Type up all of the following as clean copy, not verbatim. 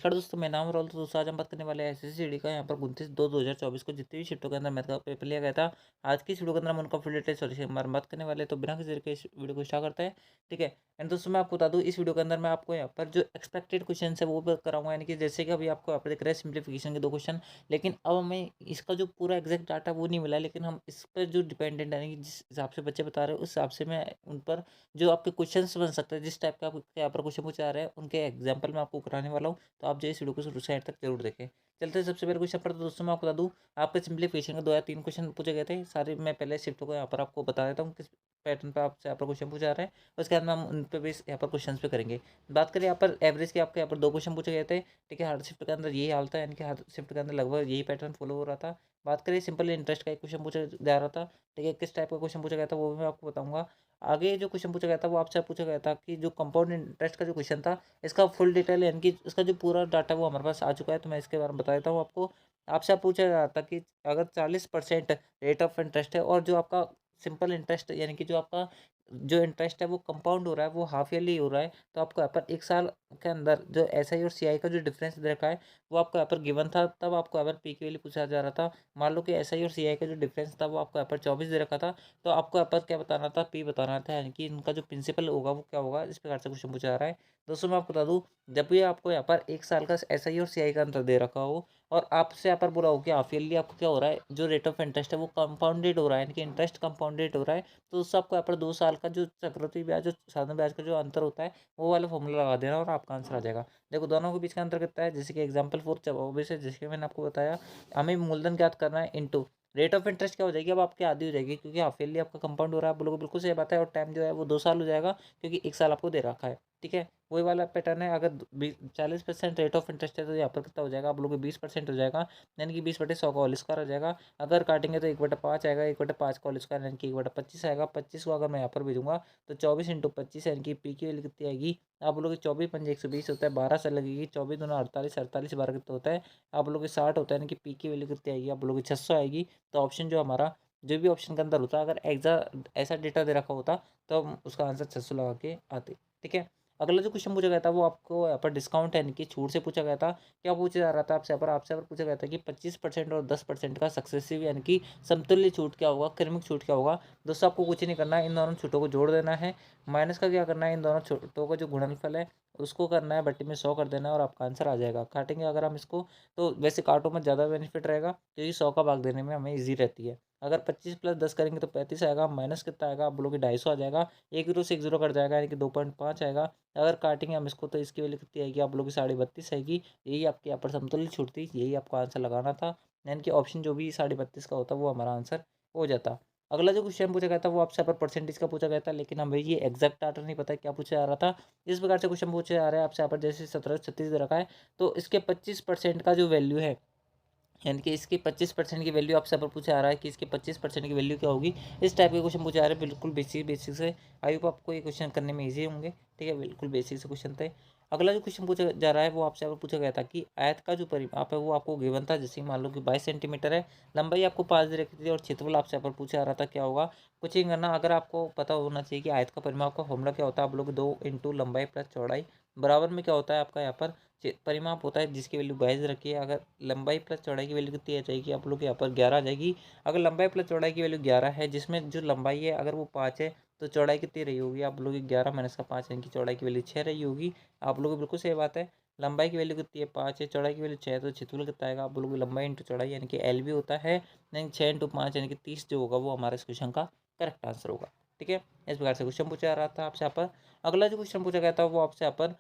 नमस्कार दोस्तों, मैं नाम राहुल। तो दोस्तों आज हम बात करने वाले हैं एसएससी का यहाँ पर 29/2/2024 को जितनी भी शिफ्टों के अंदर मैथ का पेपर लिया गया था। आज की इस वीडियो के अंदर हम उनका फुल डिटेल सॉल्यूशन के बारे में बात करने वाले हैं। तो बिना किसी देर के इस वीडियो को स्टार्ट करते हैं। ठीक है। एंड दोस्तों मैं आपको बता दूं, इस वीडियो के अंदर मैं आपको यहाँ पर जो एक्सपेक्टेड क्वेश्चन है वो कराऊंगा। यानी कि जैसे कि अभी आपको यहाँ पर दिख रहा है सिंप्लीफिकेशन के 2 क्वेश्चन, लेकिन अब हमें इसका जो पूरा एग्जैक्ट डाटा वो नहीं मिला है, लेकिन हम इस पर जो डिपेंडेंट यानी कि जिस हिसाब से बच्चे बता रहे हैं उस हिसाब से मैं उन पर जो आपके क्वेश्चन बन सकते हैं, जिस टाइप का आपके यहाँ पर क्वेश्चन पूछे जा रहे हैं उनके एग्जाम्पल मैं आपको कराने वाला हूँ। तो आप जो इस वीडियो को शुरू से एंड तक जरूर देखें। चलते हैं सबसे पहले क्वेश्चन पर। तो दोस्तों मैं आपको बता दूं, आपके सिंप्लीफिकेशन के 2 या 3 क्वेश्चन पूछे गए थे सारे। मैं पहले शिफ्ट को यहाँ पर आपको बता देता हूँ किस पैटर्न पर आपसे यहाँ पर क्वेश्चन पूछा रहा है। उसके बाद में हम उन पर भी यहाँ पर क्वेश्चन पे करेंगे। बात करें यहाँ पर एवरेज के, आपके यहाँ पर 2 क्वेश्चन पूछे गए थे। ठीक है, हर शिफ्ट के अंदर यही हाल था, यानी कि हर शिफ्ट के अंदर लगभग यही पैटर्न फॉलो हो रहा था। बात करें सिंपल इंटरेस्ट का, एक क्वेश्चन पूछा जा रहा था। ठीक है, किस टाइप का क्वेश्चन पूछा गया था वो भी मैं आपको बताऊंगा। आगे जो क्वेश्चन पूछा गया था वो आपसे पूछा गया था कि जो कंपाउंड इंटरेस्ट का जो क्वेश्चन था, इसका फुल डिटेल यानी कि इसका जो पूरा डाटा वो हमारे पास आ चुका है। तो मैं इसके बारे में बता देता हूँ आपको। आपसे पूछा जा रहा था कि अगर 40% रेट ऑफ इंटरेस्ट है और जो आपका सिंपल इंटरेस्ट यानी कि जो आपका जो इंटरेस्ट है वो कंपाउंड हो रहा है, वो हाफ ईयरली हो रहा है, तो आपको यहाँ पर 1 साल के अंदर जो एसआई और सीआई का जो डिफरेंस दे रखा है वो आपको यहाँ पर गिवन था। तब आपको यहाँ पर पी के वैल्यू पूछा जा रहा था। मान लो कि एसआई और सीआई का जो डिफरेंस था वो आपको यहाँ पर 24 दे रखा था। तो आपको यहाँ पर क्या बताना था, पी बताना था, यानी कि इनका जो प्रिंसिपल होगा वो क्या होगा। इस प्रकार से क्वेश्चन पूछा जा रहा है। दोस्तों मैं आपको बता दूं, जब भी आपको यहाँ पर 1 साल का एसआई और सीआई का अंतर दे रखा हो और आपसे यहाँ पर बोला हो कि हाफ ईयरली आपको क्या हो रहा है, जो रेट ऑफ इंटरेस्ट है वो कंपाउंडेड हो रहा है, यानी कि इंटरेस्ट कंपाउंडेड हो रहा है, तो उससे आपको यहाँ पर 2 साल का जो चक्रवृद्धि ब्याज जो साधारण ब्याज का जो अंतर होता है वो वाला फॉर्मूला लगा देना और आपका आंसर आ जाएगा। देखो दोनों के बीच का अंतर कितना है, जैसे कि एग्जाम्पल फॉर 24 है, जैसे कि मैंने आपको बताया। हमें मूलधन ज्ञात करना है इंटू रेट ऑफ इंटरेस्ट क्या हो जाएगी, अब आपकी आधी हो जाएगी क्योंकि हाफ ईयरली आपका कंपाउंड हो रहा है। आप लोगों को बिल्कुल सही बात है। और टाइम जो है वो 2 साल हो जाएगा क्योंकि 1 साल आपको दे रखा है। ठीक है, वही वाला पैटर्न है। अगर 40% रेट ऑफ इंटरेस्ट है तो यहाँ पर कितना हो जाएगा, आप लोगों को 20% हो जाएगा, यानी कि 20/100 का होल स्क्वायर हो जाएगा। अगर काटेंगे तो 1/5 आएगा, 1/5 का होल स्क्वायर यानी कि 1/25 आएगा। 25 को अगर मैं यहाँ पर भेजूंगा तो 24 × 25 यानी कि पी की वैल्यू कितनी आएगी, आप लोग 24×5 = 120 होता है, 12 से लगेगी। 24×2 = 48, 48 12 कितना होता है, आप लोग 60 होता है, यानी कि पी की वैल्यू कितनी आएगी, आप लोग 600 आएगी। तो ऑप्शन जो हमारा जो भी ऑप्शन के अंदर होता, अगर ऐसा डेटा दे रखा होता तो हम उसका आंसर 600 लगा के आते। ठीक है। अगला जो क्वेश्चन पूछा गया था वो आपको यहाँ पर डिस्काउंट यानी कि छूट से पूछा गया था। क्या पूछा जा रहा था आपसे पूछा गया था कि 25% और 10% का सक्सेसिव यानी कि समतुल्य छूट क्या होगा, क्रमिक छूट क्या होगा। दोस्तों आपको कुछ नहीं करना है, इन दोनों छूटों को जोड़ देना है। माइनस का क्या करना है, इन दोनों छूटों का जो गुणनफल है उसको करना है, बट्टी में 100 कर देना है और आपका आंसर आ जाएगा। काटेंगे अगर हम इसको तो वैसे काटो में ज़्यादा बेनिफिट रहेगा क्योंकि 100 का भाग देने में हमें ईजी रहती है। अगर 25 + 10 करेंगे तो 35 आएगा, माइनस कितना आएगा, आप बोलोगे 250 आ जाएगा। एक जीरो से एक जीरो कट जाएगा यानी कि 2.5 आएगा। अगर काटेंगे हम इसको तो इसकी वैल्यू कितनी आएगी, आप लोग 32.5 आएगी। यही आपके यहाँ पर समतुल्य छूट थी, यही आपको आंसर लगाना था, यानी कि ऑप्शन जो भी 32.5 का होता वो हमारा आंसर हो जाता। अगला जो क्वेश्चन पूछा गया था वो आपसे पर परसेंटेज का पूछा गया था, लेकिन हमें ये एग्जैक्ट डाटा नहीं पता क्या पूछा जा रहा था। इस प्रकार से क्वेश्चन पूछे जा रहे हैं आपसे यहाँ पर, जैसे 1736 दे रखा है तो इसके 25% का जो वैल्यू है, यानी कि इसकी 25% की वैल्यू आपसे पर पूछा आ रहा है कि इसके 25% की वैल्यू क्या होगी। इस टाइप के क्वेश्चन पूछे आ रहे हैं, बिल्कुल बेसिक बेसिक से। आई होप आपको ये क्वेश्चन करने में ईजी होंगे। ठीक है, बिल्कुल बेसिक से क्वेश्चन थे। अगला जो क्वेश्चन पूछा जा रहा है वो आपसे पूछा गया था कि आयत का जो परिमाप है वो आपको गिवन था। जैसे मान लो कि 22 सेंटीमीटर है, लंबाई आपको 5 दे रखी थी और क्षेत्रफल आपसे यहाँ पर पूछा आ रहा था क्या होगा। कुछ नहीं करना, अगर आपको पता होना चाहिए कि आयत का परिमाप का फॉर्मूला क्या होता है, आप लोग 2 × लंबाई प्लस चौड़ाई बराबर में क्या होता है आपका यहाँ पर परिमाप होता है, जिसकी वैल्यू 22 रखी है। अगर लंबाई प्लस चौड़ाई की वैल्यू कितनी आ जाएगी, आप लोग के यहाँ पर 11 आ जाएगी। अगर लंबाई प्लस चौड़ाई की वैल्यू 11 है, जिसमें जो लंबाई है अगर वो 5 है तो चौड़ाई कितनी रही होगी, आप लोग 11 माइनस का 5 यानी कि चौड़ाई की वैल्यू 6 रही होगी। आप लोग बिल्कुल सही बात है। लंबाई की वैल्यू कितनी है, 5 है, चौड़ाई की वैल्यू 6 है, तो क्षेत्रफल कितना आएगा, आप लोग लंबाई इंटू चौड़ाई यानी कि एल भी होता है, यानी 6 × 5 यानी कि 30 जो होगा वो हमारा इस क्वेश्चन का करेक्ट आंसर होगा। ठीक है, इस प्रकार से क्वेश्चन पूछा जा रहा था आपसे यहाँ पर। अगला जो क्वेश्चन पूछा गया था वो आपसे यहाँ पर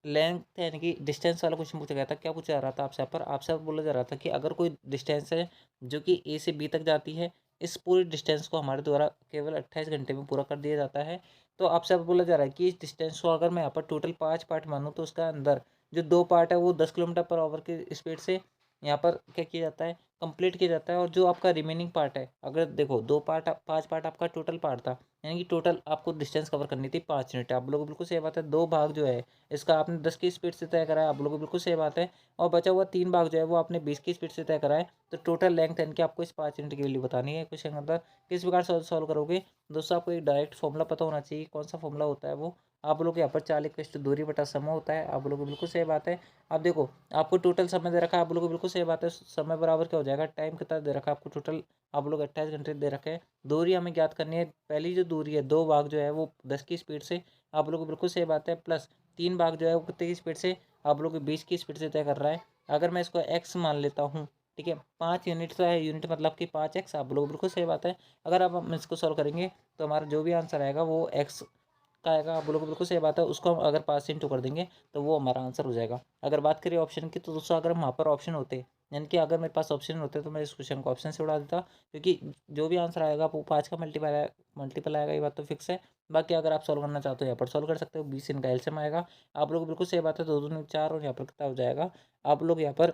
लेंथ यानी कि डिस्टेंस वाला क्वेश्चन पूछा गया था। क्या पूछा जा रहा था आपसे यहाँ पर, आपसे बोला जा रहा था कि अगर कोई डिस्टेंस है जो कि ए से बी तक जाती है, इस पूरी डिस्टेंस को हमारे द्वारा केवल 28 घंटे में पूरा कर दिया जाता है। तो आपसे अब बोला जा रहा है कि इस डिस्टेंस को अगर मैं यहाँ पर टोटल 5 पार्ट मानूँ तो उसका अंदर जो 2 पार्ट है वो 10 किलोमीटर पर आवर की स्पीड से यहाँ पर क्या किया जाता है, कंप्लीट किया जाता है। और जो आपका रिमेनिंग पार्ट है, अगर देखो 2 पार्ट 5 पार्ट आपका टोटल पार्ट था, यानी कि टोटल आपको डिस्टेंस कवर करनी थी 5 मिनट। आप लोगों को बिल्कुल सही बात है। 2 भाग जो है इसका आपने 10 की स्पीड से तय करा है, आप लोगों को बिल्कुल सही बात है। और बचा हुआ 3 भाग जो है वो आपने 20 की स्पीड से तय करा है। तो टोटल लेंथ यानी कि आपको इस 5 मिनट की वैल्यू बतानी है क्वेश्चन के अंदर। किस प्रकार सॉल्व करोगे दोस्तों, आपको एक डायरेक्ट फॉर्मूला पता होना चाहिए। कौन सा फॉर्मूला होता है वो, आप लोग यहाँ पर 4 दूरी बटा समय होता है। आप लोग बिल्कुल सही बात है। अब देखो आपको टोटल समय दे रखा है, आप लोग बिल्कुल सही बात है। समय बराबर क्या हो जाएगा, टाइम कितना दे रखा है आपको टोटल, आप लोग 28 घंटे दे रखे हैं। दूरी हमें ज्ञात करनी है। पहली जो दूरी है 2 भाग जो है वो 10 की स्पीड से, आप लोग बिल्कुल सही बात है, प्लस 3 भाग जो है वो कितने की स्पीड से, आप लोग 20 की स्पीड से तय कर रहा है। अगर मैं इसको एक्स मान लेता हूँ, ठीक है, 5 यूनिट तो है, यूनिट मतलब कि 5x, आप लोग बिल्कुल सही बात है। अगर अब हम इसको सॉल्व करेंगे तो हमारा जो भी आंसर आएगा वो एक्स का आएगा। आप लोग बिल्कुल सही बात है, उसको हम अगर 5 से इंटू कर देंगे तो वो हमारा आंसर हो जाएगा। अगर बात करें ऑप्शन की, तो दोस्तों अगर वहाँ पर ऑप्शन होते, यानी कि अगर मेरे पास ऑप्शन होते तो मैं इस क्वेश्चन को ऑप्शन से उड़ा देता, क्योंकि जो भी आंसर आएगा वो 5 का मल्टीपल आएगा, ये बात तो फिक्स है। बाकी अगर आप सॉल्व करना चाहते हो यहाँ पर सॉल्व कर सकते हो, 20 इनका एलसीएम आएगा। आप लोग बिल्कुल सही बात है, 2 दूनी 4 और यहाँ पर कितना हो जाएगा, आप लोग यहाँ पर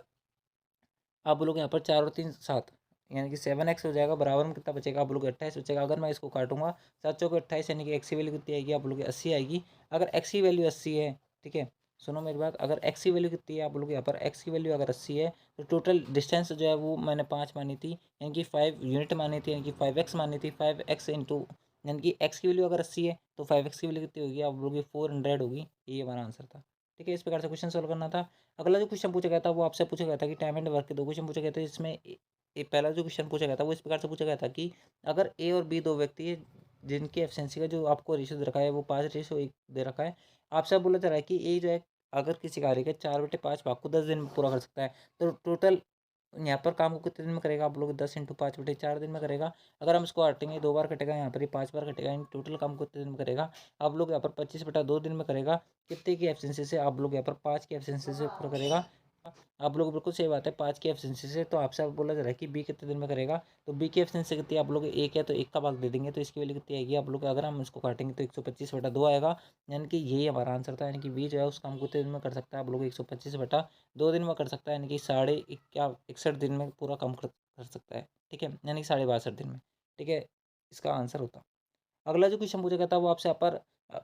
आप लोग यहाँ पर 4 और 3 7, यानी कि 7x हो जाएगा। बराबर में कितना बचेगा, आप लोग 28 बचेगा। अगर मैं इसको काटूंगा 7 चौके 28, यानी कि एक्स की वैल्यू कितनी आएगी, आप लोग 80 आएगी। अगर एक्स की वैल्यू 80 है, ठीक है, सुनो मेरी बात, अगर एक्स की वैल्यू कितनी है, आप लोग यहाँ पर एक्स की वैल्यू अगर 80 है, तो टोटल डिस्टेंस जो है वो मैंने 5 मानी थी, यानी कि 5 यूनिट मानी थी, यानी कि 5x मानी थी। 5x इंटू, यानी कि एक्स की वैल्यू अगर 80 है तो 5x की वैल्यू कितनी होगी, आप लोग 400 होगी। ये हमारा आंसर था। ठीक है, इस प्रकार से क्वेश्चन सोल्व करना था। अगला जो क्वेश्चन पूछा गया था वो आपसे पूछा गया था कि टाइम एंड वर्क के 2 क्वेश्चन पूछे गए थे, जिसमें पहला जो क्वेश्चन पूछा गया था वो इस प्रकार से पूछा गया था कि अगर ए और बी 2 व्यक्ति है, जिनकी एफिशिएंसी का जो आपको रेशियो दे रखा है वो 5:1 दे रखा है। आपसे बोला जा रहा है कि ए जो है अगर किसी कार्य के 4/5 भाग को 10 दिन में पूरा कर सकता है, तो टोटल यहाँ पर काम को कितने दिन में करेगा, आप लोग 10 × 5/4 दिन में करेगा। अगर हम इसको काटेंगे 2 बार कटेगा, यहाँ पर ही 5 बार कटेगा, इन टोटल काम को कितने दिन में करेगा, आप लोग यहाँ पर 25/2 दिन में करेगा। कितने की एफिशिएंसी से, आप लोग यहाँ पर 5 की एफिशिएंसी से पूरा करेगा। आप लोग बिल्कुल सही बात है, 5 की एफिशिएंसी से। तो आपसे बोला जा रहा है कि बी कितने दिन में करेगा, तो बी की एफिशिएंसी कितनी है, आप लोग 1 है तो 1 का भाग दे देंगे, तो इसकी वैल्यू कितनी आएगी, आप लोग अगर हम इसको काटेंगे तो 125/2 आएगा। यानी कि यही हमारा आंसर था, यानी कि बी जो है उस काम को कितने दिन में कर सकता है, आप लोग 125/2 दिन में कर सकता है, यानी कि 61 दिन में पूरा काम कर सकता है। ठीक है, यानी कि 62 दिन में। ठीक है, इसका आंसर होता। अगला जो क्वेश्चन पूछा गया था वो आपसे यहाँ पर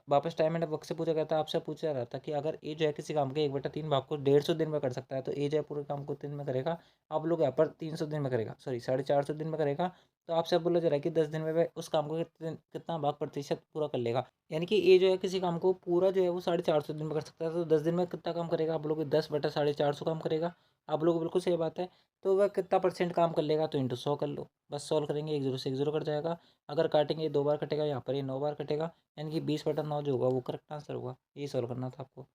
वापस टाइम एंड वर्क से पूछा गया था। आपसे पूछा रहा था कि अगर ए जो है किसी काम के 1/3 भाग को 150 दिन में कर सकता है, तो ए जो है पूरे काम को दिन में करेगा, आप लोग यहाँ पर 300 दिन में करेगा, सॉरी 450 दिन में करेगा। तो आपसे बोला जा रहा है कि 10 दिन में वह उस काम को कितना भाग प्रतिशत पूरा कर लेगा। यानी कि ए जो है किसी काम को पूरा जो है वो 450 दिन में कर सकता है, तो 10 दिन में कितना काम करेगा, आप लोग 10/450 काम करेगा। आप लोग बिल्कुल सही बात है। तो वह कितना परसेंट काम कर लेगा, तो इंटू 100 कर लो, बस सॉल्व करेंगे, 1 0 से 1 0 कट जाएगा। अगर काटेंगे 2 बार कटेगा, यहाँ पर ये 9 बार कटेगा, यानी कि 20/9 जो होगा वो करेक्ट आंसर होगा। ये सॉल्व करना था आपको।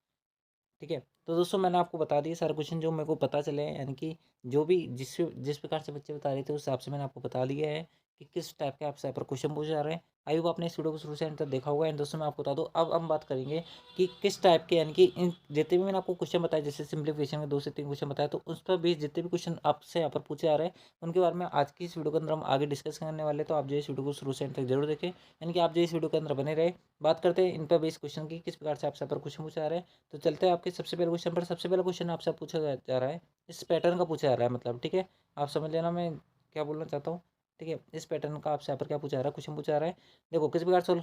ठीक है, तो दोस्तों मैंने आपको बता दिए सारे क्वेश्चन जो मेरे को पता चले हैं, यानी कि जो भी जिस प्रकार से बच्चे बता रहे थे उस हिसाब से मैंने आपको बता दिया है कि किस टाइप के आपसे यहाँ पर क्वेश्चन पूछे जा रहे हैं। आई होप आपने इस वीडियो को शुरू से अंत तक देखा होगा। एंड दोस्तों मैं आपको बता दूं, अब हम बात करेंगे कि किस टाइप के, यानी कि इन जितने भी मैंने आपको क्वेश्चन बताए, जैसे सिंप्लीफिकेशन में 2 से 3 क्वेश्चन बताए, तो उस पर बेस जितने भी क्वेश्चन आपसे यहाँ पर पूछे जा रहे हैं उनके बारे में आज की इस वीडियो के अंदर हम आगे डिस्कस करने वाले हैं। तो आप जो इस वीडियो को शुरू से अंत तक जरूर देखें, यानी कि आप जो इस वीडियो के अंदर बने रहे। बात करते हैं इन पर बेस क्वेश्चन की, किस प्रकार से आपसे यहाँ पर क्वेश्चन पूछे जा रहे हैं। तो चलते हैं आपके सबसे पहले क्वेश्चन पर। सबसे पहला क्वेश्चन आपसे पूछा जा रहा है, इस पैटर्न का पूछा जा रहा है, मतलब ठीक है, आप समझ लेना मैं क्या बोलना चाहता हूँ। ठीक है, इस पैटर्न का आपसे यहाँ पर क्या पूछा जा रहा है, क्वेश्चन पूछा जा रहा है। देखो किस प्रकार सॉल्व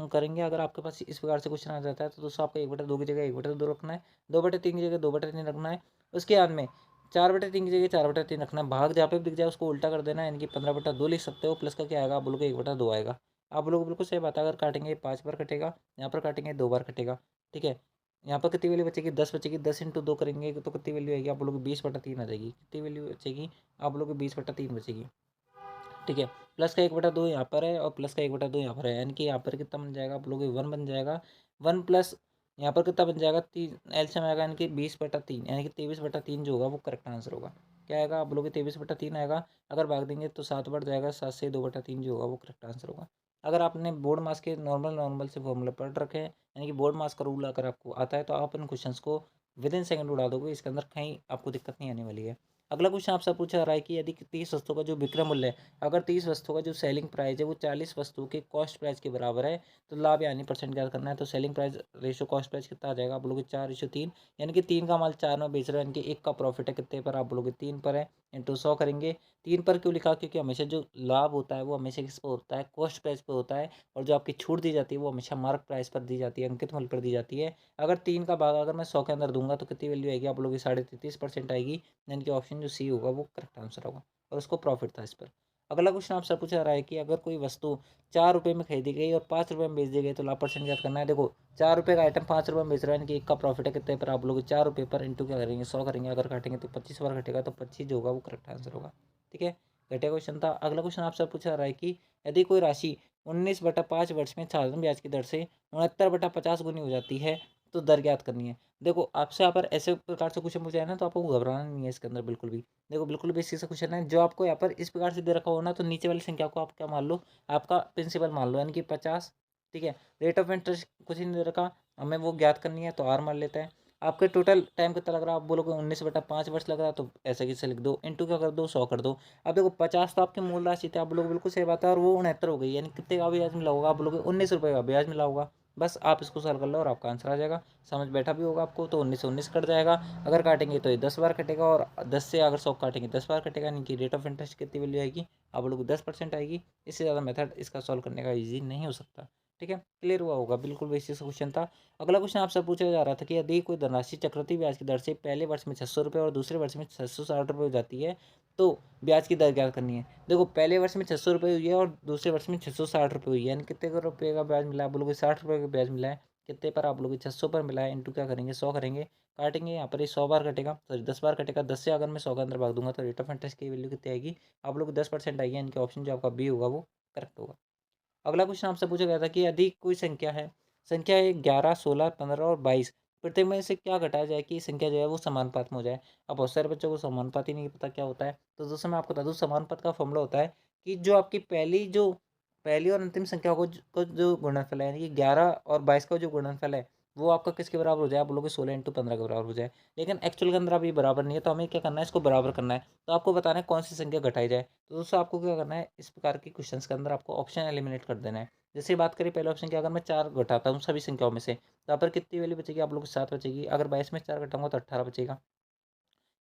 करेंगे। अगर आपके पास इस प्रकार से क्वेश्चन आ जाता है तो दोस्तों आपको 1/2 की जगह 1/2 रखना है, 2/3 की जगह 2/3 रखना है। उसके बाद में 4/3 की जगह 4/3 रखना है। भाग जहाँ पे भी दिख जाए उसको उल्टा कर देना है, यानी कि 15/2 लिख सकते हो। प्लस का क्या आएगा, आप बोलोगे 1/2 आएगा। आप लोग बिल्कुल सही बात है, अगर काटेंगे 5 बार कटेगा, यहाँ पर काटेंगे 2 बार कटेगा। ठीक है, यहाँ पर कितनी वैल्यू बचेगी, 10 बचेगी। 10 इंटू 2 करेंगे तो कितनी वैल्यू आएगी, आप लोग 20/3 आ जाएगी। कितनी वैल्यू बचेगी, आप लोग 20/3 बचेगी। ठीक है, प्लस का 1/2 यहाँ पर है और प्लस का 1/2 यहाँ पर है, यानी कि यहाँ पर कितना बन जाएगा, आप लोग 1 बन जाएगा। 1 प्लस यहाँ पर कितना बन जाएगा, 3 एलसीएम आएगा, यानी कि 20/3, यानी कि 23/3 जो होगा वो करेक्ट आंसर होगा। क्या आएगा, आप लोग 23/3 आएगा। अगर भाग देंगे तो 7 बढ़ जाएगा, 7 से 2/3 जो होगा वो करेक्ट आंसर होगा। अगर आपने बोर्ड मास के नॉर्मल से फॉर्मूला पढ़ रखे हैं, यानी कि बोर्ड मास का रूल अगर आपको आता है, तो आप इन क्वेश्चंस को विद इन सेकंड उड़ा दोगे। इसके अंदर कहीं आपको दिक्कत नहीं आने वाली है। अगला क्वेश्चन आपसे पूछा जा रहा है कि यदि 30 वस्तुओं का जो विक्रय मूल्य है, अगर 30 वस्तुओं का जो सेलिंग प्राइस है वो 40 वस्तुओं के कॉस्ट प्राइस के बराबर है, तो लाभ यानी परसेंट ज्ञात करना है। तो selling price ratio cost price कितना आ जाएगा, आप बोलोगे 4:3, यानी कि 3 का माल 4 में बेच रहे हैं, यानी कि 1 का प्रॉफिट है कितने पर, आप बोलोगे 3 पर है। इंटू 100 करेंगे। 3 पर क्यों लिखा, क्योंकि हमेशा जो लाभ होता है वो हमेशा किस पर होता है, कॉस्ट प्राइस पर होता है। और जो आपकी छूट दी जाती है वो हमेशा मार्क प्राइस पर दी जाती है, अंकित मूल्य पर दी जाती है। अगर 3 का भाग अगर मैं 100 के अंदर दूंगा तो कितनी वैल्यू आएगी, आप लोग 33.5% आएगी, यानी कि ऑप्शन जो सी होगा वो करेक्ट आंसर होगा। और उसको प्रॉफिट था इस पर। अगला क्वेश्चन आपसे पूछा रहा है कि अगर कोई वस्तु 4 रुपये में खरीदी गई और 5 रुपये में बेच दी गई तो लाभ परसेंट ज्ञात करना है। देखो 4 रुपये का आइटम 5 रुपये में बेच रहा है, यानी कि एक का प्रॉफिट है कितने पर, आप लोग 4 रुपये पर इंटू क्या करेंगे, 100 करेंगे। अगर काटेंगे तो 25 बार घटेगा, तो 25 जो होगा वो करेक्ट आंसर होगा। ठीक है, घटिया क्वेश्चन था। अगला क्वेश्चन आपसे पूछा रहा है कि यदि कोई राशि 19/5 वर्ष में साधारण ब्याज की दर से 69/50 गुनी हो जाती है तो दर ज्ञात करनी है। देखो आपसे यहाँ पर ऐसे प्रकार से क्वेश्चन पूछा है ना, तो आपको घबराना नहीं है इसके अंदर बिल्कुल भी। देखो बिल्कुल भी इसी से क्वेश्चन है, जो आपको यहाँ पर इस प्रकार से दे रखा हो ना, तो नीचे वाली संख्या को आप क्या मान लो, आपका प्रिंसिपल मान लो, यानी कि 50। ठीक है, रेट ऑफ इंटरेस्ट कुछ नहीं दे रखा, हमें वो ज्ञात करनी है, तो आर मान लेते हैं। आपके टोटल टाइम कितना लग रहा है, आप बोलोगे 19/5 वर्ष लग रहा है, तो ऐसे कैसे लिख दो, इंटू क्या कर दो, 100 कर दो। अब देखो 50 तो आपकी मूल राशि थी, आप बोलोगे बिल्कुल सही बात है, और वो 69 हो गई, यानी कितने का ब्याज मिला होगा, आप बोलोगे 19 रुपये का ब्याज मिला होगा। बस आप इसको सॉल्व कर लो और आपका आंसर आ जाएगा। समझ बैठा भी होगा आपको, तो 19 कट जाएगा। अगर काटेंगे तो ये 10 बार कटेगा, और 10 से अगर 100 काटेंगे 10 बार कटेगा, यानी कि रेट ऑफ इंटरेस्ट कितनी वैल्यू आएगी, आप लोग 10% आएगी। इससे ज़्यादा मेथड इसका सॉल्व करने का ईजी नहीं हो सकता। ठीक है, क्लियर हुआ होगा, बिल्कुल बेसिक क्वेश्चन था। अगला क्वेश्चन आपसे पूछा जा रहा था कि यदि कोई धनराशि चक्रवृद्धि ब्याज की दर से पहले वर्ष में 600 रुपये और दूसरे वर्ष में 660 रुपये हो जाती है तो ब्याज की दर ज्ञात करनी है। देखो पहले वर्ष में 600 रुपये हुई है और दूसरे वर्ष में 660 रुपये हुई है, यानी कितने का रुपये का ब्याज मिला है, आप लोगों को 60 रुपये का ब्याज मिला है। कितने पर, आप लोग 600 पर मिला है, इंटू क्या करेंगे, 100 करेंगे। काटेंगे यहाँ पर ये 100 बार कटेगा, सॉरी 10 बार कटेगा। 10 से अगर मैं 100 के अंदर भाग दूंगा तो रेट ऑफ इंटरेस्ट की वैल्यू कितनी आएगी, आप लोग 10% आएगी, यानी कि ऑप्शन जो आपका बी होगा वो करेक्ट होगा। अगला क्वेश्चन आपसे पूछा गया था कि यदि कोई संख्या है, संख्या है 11, 16, 15 और 22, प्रत्येक में से क्या घटाया जाए कि संख्या जो है वो समानुपात में हो जाए। अब बहुत सारे बच्चों को समानुपात ही नहीं पता क्या होता है, तो दोस्तों मैं आपको बता दूं, समानुपात का फॉर्मूला होता है कि जो आपकी पहली और अंतिम संख्या को जो गुणनफल है, यानी कि 11 और 22 का जो गुणनफल है, वो आपका किसके बराबर हो जाए, आप बोलोगे 16 × 15 के बराबर हो जाए। लेकिन एक्चुअल के अंदर अभी बराबर नहीं है, तो हमें क्या करना है, इसको बराबर करना है। तो आपको बताना है कौन सी संख्या घटाई जाए। तो दोस्तों आपको क्या करना है, इस प्रकार के क्वेश्चंस के अंदर आपको ऑप्शन एलिमिनेट कर देना है। जैसे बात करें पहले ऑप्शन की, अगर मैं 4 घटाता हूँ सभी संख्याओं में से, तो यहाँ पर कितनी वैल्यू बचेगी, आप लोग 7 बचेगी। अगर 22 में 4 घटाऊंगा तो 18 बचेगा।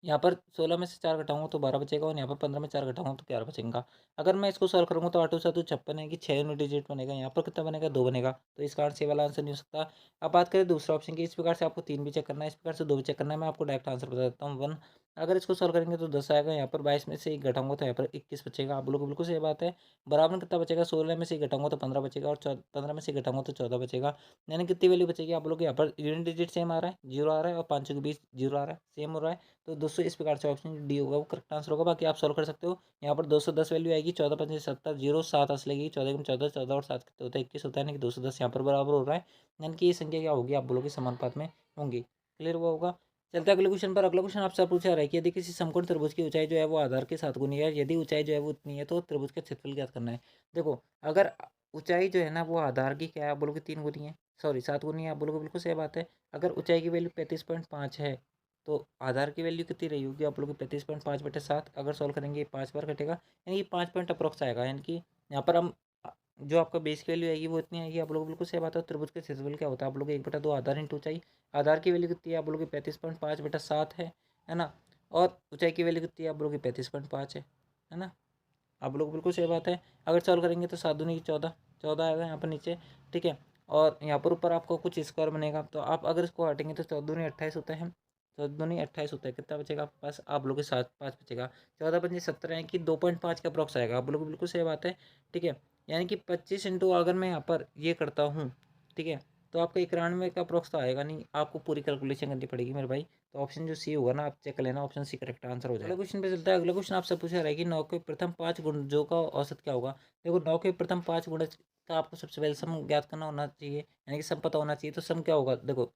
यहाँ पर 16 में से 4 घटाऊंगा तो 12 बचेगा, और यहाँ पर 15 में 4 घटाऊंगा तो 11 बचेगा। अगर मैं इसको सॉल्व करूँगा तो 8×7=56 है कि 6 यूनिट डिजिट बनेगा, यहाँ पर कितना बनेगा, 2 बनेगा। तो इस कारण से ये वाला आंसर नहीं हो सकता। अब बात करें दूसरा ऑप्शन की, इस प्रकार से आपको 3 भी चेक करना है, इस प्रकार से 2 भी चेक करना है। मैं आपको डायरेक्ट आंसर बता देता हूँ, 1। अगर इसको सॉल्व करेंगे तो 10 आएगा, यहाँ पर 22 में से 1 घटाऊंगा तो यहाँ पर 21 बचेगा। आप लोग बिल्कुल सही बात है। बराबर में कितना बचेगा, 16 में से 1 घटाऊंगा तो 15 बचेगा, और 15 में से 1 घटाऊंगा तो 14 बचेगा। यानी कितनी वैल्यू बचेगी, आप लोग यहाँ पर यूनिट डिजिट सेम आ रहा है, 0 आ रहा है, और 5 के बीच 0 आ रहा है, सेम हो रहा है। तो दोस्तों इस प्रकार से ऑप्शन डी होगा वो करेक्ट आंसर होगा। बाकी आप सॉल्व कर सकते हो। यहाँ पर 210 वैल्यू आएगी, 14×5 = 70, 0 7 असलेगी लगेगी, 14×14 14 और 7 कितने होता है, 21 होता है, यानी कि 210 यहाँ पर बराबर हो रहा है। यानी कि ये संख्या क्या होगी, आप बोलोगे समानुपात में होंगी। क्लियर हुआ होगा। चलते हैं अगले क्वेश्चन पर। अगला क्वेश्चन आपसे पूछा रहा है कि यदि किसी समकोण त्रिभुज की ऊंचाई जो है वो आधार के 7 गुनी है, यदि ऊंचाई जो है वो उतनी है तो त्रिभुज का क्षेत्रफल ज्ञात करना है। देखो अगर ऊंचाई जो है ना वो आधार की क्या है, आप बोलोगे 3 गुनी है, सॉरी 7 गुनी है, आप बोलोगे बिल्कुल सही बात है। अगर ऊंचाई की वैल्यू 35.5 है तो आधार की वैल्यू कितनी रही होगी, आप लोग 35.5/7। अगर सॉल्व करेंगे 5 बार कटेगा, यानी कि 5 पॉइंट अप्रोक्स आएगा। यानी कि यहाँ पर हम जो आपका बेस की वैल्यू आएगी वो इतनी आएगी। आप लोग बिल्कुल सही बात है। त्रिभुज के क्षेत्रफल क्या होता है, आप लोग 1/2 आधार इंटू ऊंचाई। आधार की वैल्यू कितनी है, आप लोग 35.5/7 है ना। और ऊंचाई की वैल्यू कितनी है, आप लोग 35.5 है ना। आप लोग बिल्कुल सही बात है। अगर सॉल्व करेंगे तो 7 दूनी 14, 14 आएगा यहाँ पर नीचे। ठीक है, और यहाँ पर ऊपर आपको कुछ स्क्वायर बनेगा, तो आप अगर इसको हटेंगे तो 14 दूनी 28 होता है, 14 दूनी 28 होता है। कितना बचेगा आपके पास, आप लोग के साथ 5 बचेगा। 14×5 = 17 है कि 2.5 का अप्रॉक्स आएगा। आप लोग बिल्कुल सही बात है। ठीक है, यानी कि 25 इंटू अगर मैं यहाँ पर ये करता हूँ, ठीक है, तो आपका 91 का अप्रॉक्स तो आएगा नहीं, आपको पूरी कैलकुलेशन करनी पड़ेगी मेरे भाई। तो ऑप्शन जो सी होगा ना, आप चेक कर लेना, ऑप्शन सी करेक्ट आंसर हो जाएगा। अगला क्वेश्चन पे चलता है। अगला क्वेश्चन आपसे पूछा रहा है कि 9 के प्रथम 5 गुणजों का औसत क्या होगा। देखो 9 के प्रथम 5 गुणज का आपको सबसे पहले सम ज्ञात करना होना चाहिए, यानी कि सम पता होना चाहिए। तो सम क्या होगा, देखो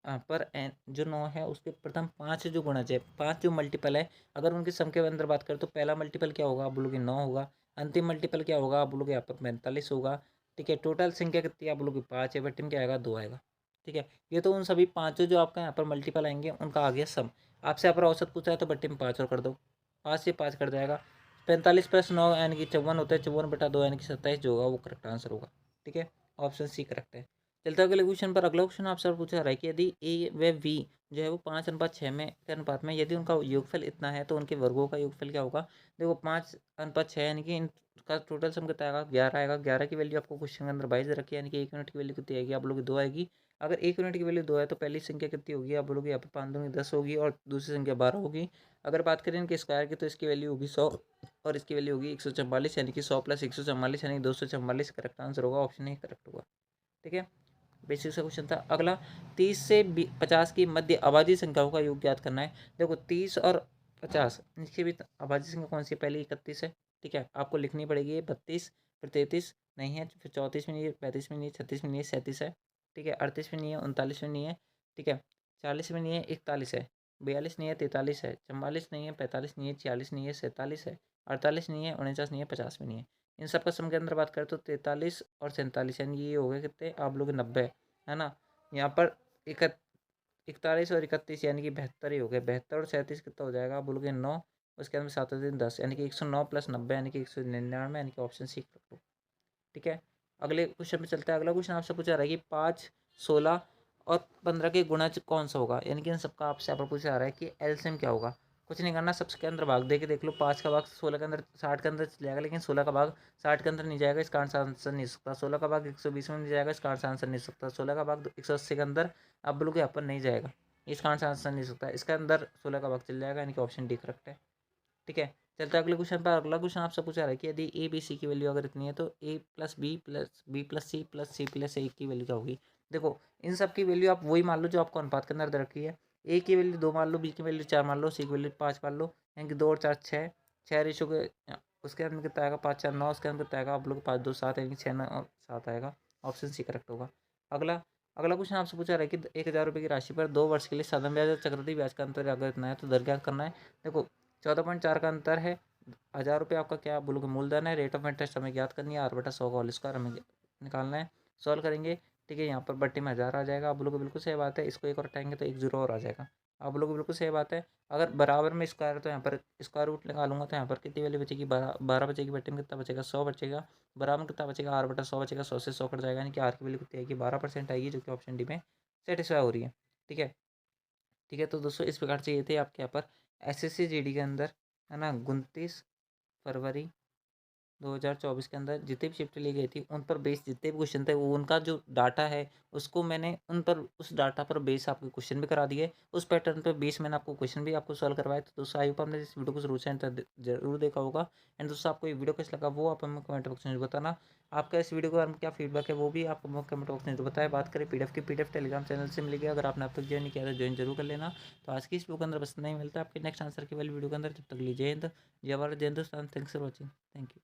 पर एन जो 9 है उसके प्रथम 5 जो गुणज है, 5 जो मल्टीपल है, अगर उनकी सम के अंदर बात करें तो पहला मल्टीपल क्या होगा, आप बोलोगे 9 होगा। अंतिम मल्टीपल क्या होगा, आप बोलोगे यहाँ पर 45 होगा। ठीक है, टोटल संख्या कितनी है, आप बोलोगे 5 है, बट में क्या आएगा, 2 आएगा। ठीक है, ये तो उन सभी पाँचों जो आपका यहाँ पर मल्टीपल आएंगे उनका आ गया सम। आपसे यहाँ पर औसत पूछा है तो बट्टे में 5 और कर दो, 5 से 5 कर जाएगा। 45+9 यानी कि 54 होता है, 54/2 यानी कि 27 जो होगा वो करेक्ट आंसर होगा। ठीक है, ऑप्शन सी करेक्ट है। चलते हैं अगले क्वेश्चन पर। अगला क्वेश्चन आपसे पूछा रहा है कि यदि ए व वी जो है वो 5:6 में के अनुपात में, यदि उनका योगफल इतना है तो उनके वर्गों का योगफल क्या होगा। देखो 5:6 यानी कि इनका टोटल सम कितना आएगा, 11 आएगा। 11 की वैल्यू आपको क्वेश्चन के अंदर 22 रखी है, यानी कि 1 यूनिट की वैल्यू कितनी आएगी, आप लोग 2 आएगी। अगर 1 यूनिट की वैल्यू 2 है तो पहली संख्या कितनी होगी, आप बोलोगे यहाँ पे 5 दूनी 10 होगी और दूसरी संख्या 12 होगी। अगर बात करें इनके स्क्वायर की तो इसकी वैल्यू होगी 100 और इसकी वैल्यू होगी 144, यानी कि 100 + 144 यानी कि 244 करेक्ट आंसर होगा, ऑप्शन ए करेक्ट होगा। ठीक है, बेसिक सा क्वेश्चन था। अगला 30 से 50 की मध्य अभाज्य संख्याओं का योग ज्ञात करना है। देखो 30 और 50 इसके भी अभाज्य संख्या कौन सी है, पहले 31 है। ठीक है, आपको लिखनी पड़ेगी 32, फिर 33 नहीं है, फिर 34 में नहीं है, 35 में नहीं है, 36 में नहीं है, 37 है। ठीक है, 38 में नहीं है, 39 में नहीं है। ठीक है, 40 में नहीं है, 41 है, 42 नहीं है, 43 है, 44 नहीं है, 45 नहीं है, 46 नहीं है, 47 है, 48 नहीं है, 49 नहीं है, 50 में नहीं है। इन सब का सम के अंदर बात करें तो 43 और 47 यानी ये हो गए कितने आप लोग 90, है ना। यहाँ पर 41 और 31 यानी कि 72 ही हो गए। 72 और 37 कितना हो जाएगा, आप बोलोगे 9, उसके अंदर 7 दिन 10 यानी कि 109 + 90 यानी कि 199 यानी कि ऑप्शन सी कर लो। ठीक है, अगले क्वेश्चन पे चलता है। अगला क्वेश्चन आपसे पूछा रहा है कि 5, 16 और 15 के गुणज कौन सा होगा, यानी कि इन सबका आपसे यहाँ पर पूछा रहा है कि एलसीएम क्या होगा। कुछ नहीं करना, सबके अंदर भाग दे के देख लो। 5 का भाग 16 के अंदर 60 के अंदर चले जाएगा, लेकिन 16 का भाग 60 के अंदर नहीं जाएगा, इसका आंसर नहीं हो सकता। 16 का भाग 120 में नहीं जाएगा, इसका आंसर नहीं हो सकता। 16 का भाग 180 के अंदर आप बोलोगे यहाँ पर नहीं जाएगा, इसका आंसर नहीं हो सकता। इसके अंदर 16 का भाग चल जाएगा, यानी कि ऑप्शन डी करेक्ट है। ठीक है, चलते हैं अगले क्वेश्चन पर। अगला क्वेश्चन आपसे पूछा रहा है कि यदि ए बी सी की वैल्यू अगर इतनी है तो A plus B plus C plus A की वैल्यू क्या होगी। देखो इन सब की वैल्यू आप वही मान लो जो आपको अनुपात के अंदर दे रखी है। ए की वैल्यू 2 मान लो, बी की वैल्यू 4 मान लो, सी की वैल्यू 5 मान लो, यानी कि 2 और 4 6, 6 रेशो के उसके अंदर कितना आएगा, 5 4 9, उसके अंदर कितना आएगा आप लोग 5 2 7, यानी कि 6 9 और 7 आएगा, ऑप्शन सी करेक्ट होगा। अगला अगला क्वेश्चन आपसे पूछा रहा है कि 1000 रुपये की राशि पर 2 वर्ष के लिए साधारण ब्याज और चक्रवृद्धि ब्याज का अंतर अगर इतना है तो दर ज्ञात करना है। देखो 14.4 का अंतर है, 1000 रुपये आपका क्या बोलोगे मूलधन है, रेट ऑफ इंटरेस्ट हमें ज्ञात करनी है, r/100 का होल स्क्वायर हमें निकालना है। सॉल्व करेंगे, ठीक है, यहाँ पर बट्टी में 1000 आ जाएगा। आप बोलोगे बिल्कुल सही बात है, इसको एक और हटाएंगे तो 1 0 और आ जाएगा। आप बोलोगे बिल्कुल सही बात है। अगर बराबर में स्क्वायर है तो यहाँ पर स्क्वायर रूट निकालूंगा तो यहाँ पर कितनी वैल्यू बचेगी, 12 बचेगी। बट्टी में कितना बचेगा, 100 बचेगा। बराबर में कितना बचेगा, r/100 बचेगा। 100 से 100 कट जाएगा, यानी कि आर की वैल्यू कितनी आएगी, 12% आएगी, जो कि ऑप्शन डी में सेटिस्फाई हो रही है। ठीक है, ठीक है, तो दोस्तों इस प्रकार से ये थे आपके यहाँ पर एसएससी जीडी के अंदर, है ना, 29 फरवरी 2024 के अंदर जितने भी शिफ्ट ली गई थी उन पर बेस जितने भी क्वेश्चन थे वो उनका जो डाटा है उसको मैंने उन पर उस डाटा पर बेस आपके क्वेश्चन भी करा दिए, उस पैटर्न पर बेस मैंने आपको क्वेश्चन भी आपको सॉल्व करवाए। तो दोस्तों आई होप आपने इस वीडियो को जरूर से जरूर देखा होगा। एंड दोस्तों आपको ये वीडियो कैसा लगा वो आप हमें कमेंट बॉक्स में बताना। आपका इस वीडियो के बारे में क्या फीडबैक है वो भी आप हमें कमेंट बॉक्स में बताएं। बात करें पीडीएफ की, पीडीएफ टेलीग्राम चैनल से मिलेगी, अगर आपने अब तक ज्वाइन नहीं किया तो ज्वाइन जरूर कर लेना। तो आज की इस वीडियो के अंदर बस नहीं मिलता आपके नेक्स्ट आंसर की वाली वीडियो के अंदर, जब तक लीजिए जय हिंद, जय भारत, जय Hindustan. Thanks for watching, thank you.